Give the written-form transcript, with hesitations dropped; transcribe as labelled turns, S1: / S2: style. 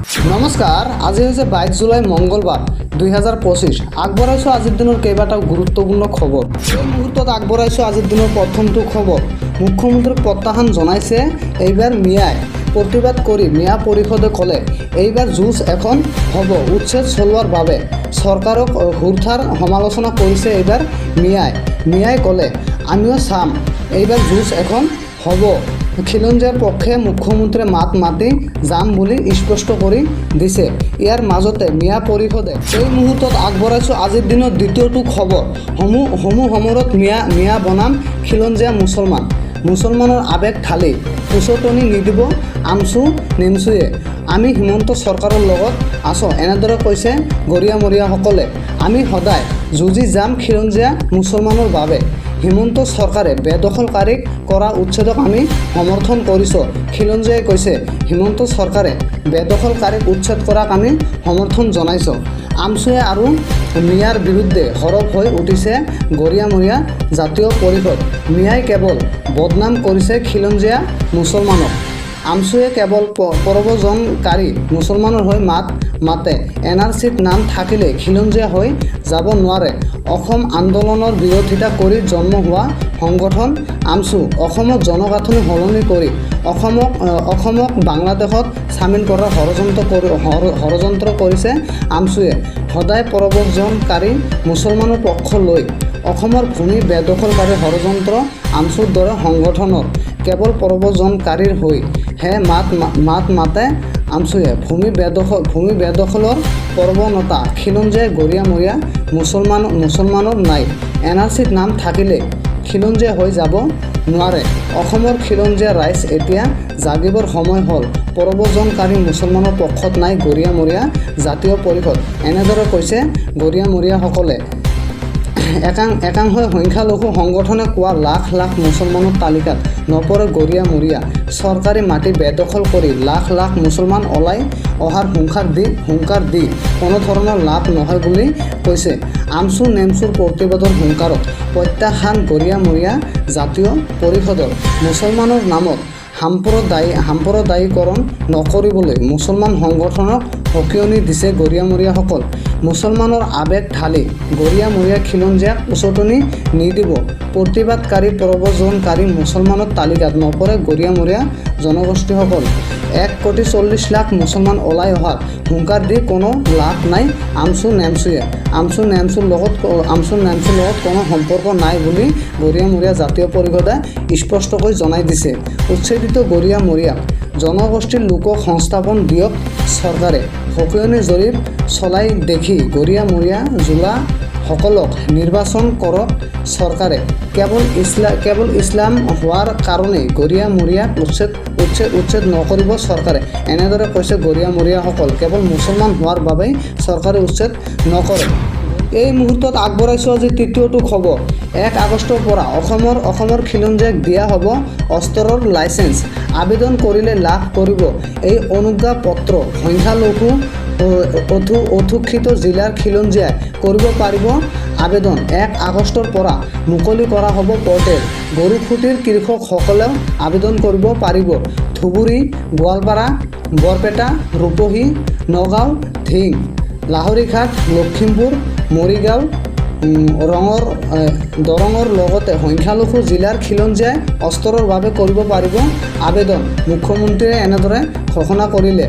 S1: নমস্কাৰ, আজি হৈছে 22 জুলাই মঙ্গলবাৰ 2025। আগবঢ়াইছোঁ আজিৰ দিনৰ কেইবাটাও গুৰুত্বপূৰ্ণ খবৰ। এই মুহূৰ্তত আগবঢ়াইছোঁ আজিৰ দিনৰ প্ৰথমটো খবৰ। মুখ্যমন্ত্ৰীক প্ৰত্যাহ্বান জনাইছে এইবাৰ মিয়াই। প্ৰতিবাদ কৰি মিয়া পৰিষদে ক'লে এইবাৰ যুঁজ এখন হ'ব উচ্ছেদ চলোৱাৰ বাবে। চৰকাৰক হুৰথাৰ সমালোচনা কৰিছে এইবাৰ মিয়াই ক'লে আমিও চাম, এইবাৰ যুঁজ এখন হ'ব। খিলঞ্জীয়াৰ পক্ষে মুখ্যমন্ত্ৰীয়ে মাত মাতি যাম বুলি স্পষ্ট কৰি দিছে। ইয়াৰ মাজতে মিয়া পৰিষদে এই মুহূৰ্তত আগবঢ়াইছোঁ আজিৰ দিনৰ দ্বিতীয়টো খবৰ। সমূহত মিয়া বনাম খিলঞ্জীয়া মুছলমানৰ আৱেগ ঢালি উচতনি নিদিব আমচু নেমচুৱে। আমি হিমন্ত চৰকাৰৰ লগত আছোঁ, এনেদৰে কৈছে গৰিয়ামৰীয়াসকলে। আমি সদায় যুঁজি যাম খিলঞ্জীয়া মুছলমানৰ বাবে। হিমন্ত চৰকাৰে বেদখলকাৰীক কৰা উচ্ছেদক আমি সমৰ্থন কৰিছোঁ। খিলঞ্জীয়াই কৈছে হিমন্ত চৰকাৰে বেদখলকাৰীক উচ্ছেদ কৰাক আমি সমৰ্থন জনাইছোঁ। আমচুৱে আৰু মিয়াৰ বিৰুদ্ধে সৰব হৈ উঠিছে গৰিয়ামৰীয়া জাতীয় পৰিষদ। মিয়াই কেৱল বদনাম কৰিছে খিলঞ্জীয়া মুছলমানক। আমচুৱে কেৱল প্ৰব্ৰজনকাৰী মুছলমানৰ হৈ মাতে। NRCত নাম থাকিলে খিলঞ্জীয়া হৈ যাব নোৱাৰে। অসম আন্দোলনৰ বিৰোধিতা কৰি জন্ম হোৱা সংগঠন আমচু অসমত জনগাঁথনি সলনি কৰি অসমক বাংলাদেশত চামিল কৰাৰ ষড়যন্ত্ৰ কৰিছে আমচুৱে। সদায় প্ৰব্ৰজনকাৰী মুছলমানৰ পক্ষ লৈ অসমৰ ভূমি বেদখলকাৰী ষড়যন্ত্ৰ আমচুৰ দৰে সংগঠনৰ কেৱল প্ৰব্ৰজনকাৰীৰ হৈ হে মাতে আমচুৱে। ভূমি বেদখলৰ প্ৰৱণতা খিলঞ্জীয়া গৰিয়ামৰীয়া মুছলমানৰ নাই। NRCত নাম থাকিলে খিলঞ্জীয়া হৈ যাব নোৱাৰে। অসমৰ খিলঞ্জীয়া ৰাইজ এতিয়া জাগিবৰ সময় হ'ল। প্ৰব্ৰজনকাৰী মুছলমানৰ পক্ষত নাই গৰিয়ামৰীয়া জাতীয় পৰিষদ, এনেদৰে কৈছে গৰিয়ামৰীয়াসকলে। একাংশ সংখ্যালঘু সংগঠনে কোৱা লাখ লাখ মুছলমানৰ তালিকাত নপৰে গৰিয়ামৰীয়া। চৰকাৰী মাটি বেদখল কৰি লাখ লাখ মুছলমান ওলাই অহাৰ হুংকাৰ দি কোনো ধৰণৰ লাভ নহয় বুলি কৈছে। আমচু নেমচুৰ প্ৰতিবাদৰ হুংকাৰক প্ৰত্যাখ্যান গৰিয়ামৰীয়া জাতীয় পৰিষদৰ। মুছলমানৰ নামত সাম্প্ৰদায়িকৰণ নকৰিবলৈ মুছলমান সংগঠনক সকীয়নি দিছে গৰিয়ামৰীয়াসকল। মুছলমানৰ আৱেগ ঢালি গৰিয়ামৰীয়া খিলঞ্জীয়াক উচতনি নিদিব। প্ৰতিবাদকাৰী প্ৰব্ৰজনকাৰী মুছলমানৰ তালিকাত নপৰে গৰিয়ামৰীয়া জনগোষ্ঠীসকল। 1,40,00,000 মুছলমান ওলাই অহাৰ হুংকাৰ দি কোনো লাভ নাই আমচু নেমচুৰ লগত কোনো সম্পৰ্ক নাই বুলি গৰিয়ামৰীয়া জাতীয় পৰিষদে স্পষ্টকৈ জনাই দিছে। উচ্ছেদিত গৰিয়ামৰীয়া জনগোষ্ঠীৰ লোকক সংস্থাপন দিয়ক চৰকাৰে। সকীয়নি জৰীপ চলাই দেখি গৰিয়ামৰীয়া জোলাসকলক নিৰ্বাচন কৰক চৰকাৰে। কেৱল ইছলাম হোৱাৰ কাৰণেই গৰিয়ামৰীয়াক উচ্ছেদ নকৰিব চৰকাৰে, এনেদৰে কৈছে গৰিয়ামৰীয়াসকল। কেৱল মুছলমান হোৱাৰ বাবেই চৰকাৰে উচ্ছেদ নকৰে। এই মুহূৰ্তত আগবঢ়াইছোঁ আজি তৃতীয়টো খবৰ। 1 আগষ্টৰ পৰা অসমৰ খিলঞ্জীয়াক দিয়া হ'ব অস্ত্ৰৰ লাইচেন্স। আবেদন কৰিলে লাভ কৰিব এই অনুজ্ঞাপত্ৰ। সংখ্যালঘু অধ্যুষিত জিলাৰ খিলঞ্জীয়াই কৰিব পাৰিব আবেদন। 1 আগষ্টৰ পৰা মুকলি কৰা হ'ব পৰ্টেল। গৰুখুটিৰ কৃষকসকলেও আবেদন কৰিব পাৰিব। ধুবুৰী, গোৱালপাৰা, বৰপেটা, ৰূপহী, নগাঁও, ধিং, লাহৰীঘাট, লখিমপুৰ, মৰিগাঁও, দৰঙৰ লগতে সংখ্যালঘু জিলাৰ খিলঞ্জীয়াই অস্ত্ৰৰ বাবে কৰিব পাৰিব আবেদন। মুখ্যমন্ত্ৰীয়ে এনেদৰে ঘোষণা কৰিলে।